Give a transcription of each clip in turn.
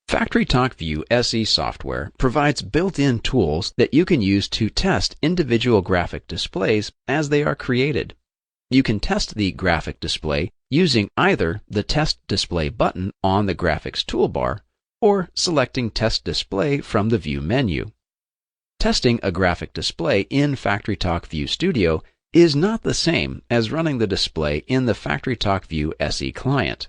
FactoryTalk View SE software provides built-in tools that you can use to test individual graphic displays as they are created. You can test the graphic display using either the Test Display button on the Graphics toolbar or selecting Test Display from the View menu. Testing a graphic display in FactoryTalk View Studio is not the same as running the display in the FactoryTalk View SE client.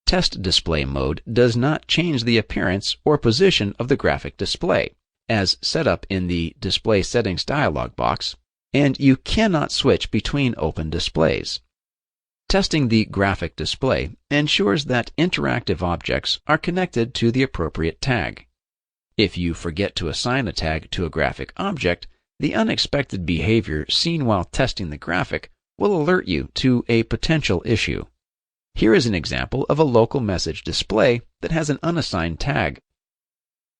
Test Display mode does not change the appearance or position of the graphic display, as set up in the Display Settings dialog box, and you cannot switch between open displays. Testing the graphic display ensures that interactive objects are connected to the appropriate tag. If you forget to assign a tag to a graphic object, the unexpected behavior seen while testing the graphic will alert you to a potential issue. Here is an example of a local message display that has an unassigned tag.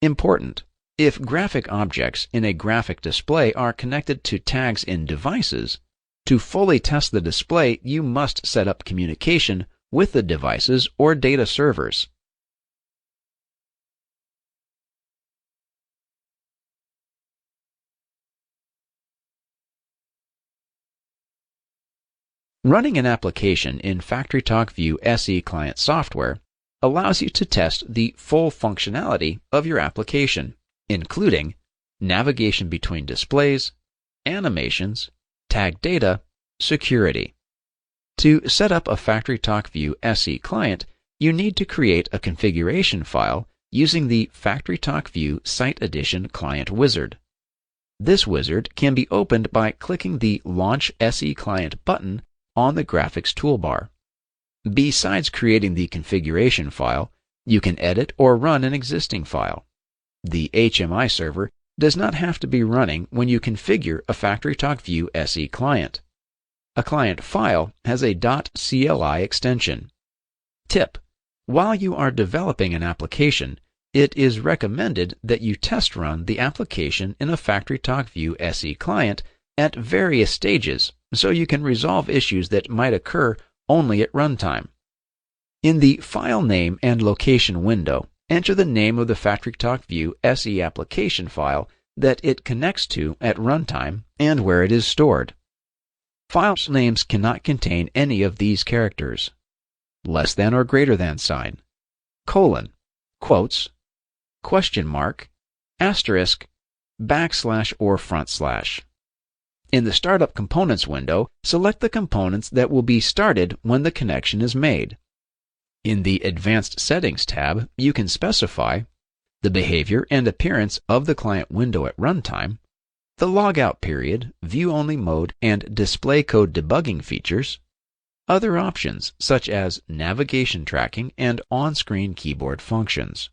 Important: if graphic objects in a graphic display are connected to tags in devices, to fully test the display you must set up communication with the devices or data servers. Running an application in FactoryTalk View SE client software allows you to test the full functionality of your application, including navigation between displays, animations, tag data, security. To set up a FactoryTalk View SE client, you need to create a configuration file using the FactoryTalk View Site Edition Client Wizard. This wizard can be opened by clicking the Launch SE Client button on the Graphics toolbar. Besides creating the configuration file, you can edit or run an existing file. The HMI server does not have to be running when you configure a FactoryTalk View SE client. A client file has a .cli extension. Tip: while you are developing an application, it is recommended that you test run the application in a FactoryTalk View SE client at various stages so you can resolve issues that might occur only at runtime. In the File Name and Location window, enter the name of the FactoryTalk View SE application file that it connects to at runtime and where it is stored. File names cannot contain any of these characters: less than or greater than sign, colon, quotes, question mark, asterisk, backslash or front slash. In the Startup Components window, select the components that will be started when the connection is made. In the Advanced Settings tab, you can specify the behavior and appearance of the client window at runtime, the logout period, view-only mode, and display code debugging features, other options such as navigation tracking and on-screen keyboard functions.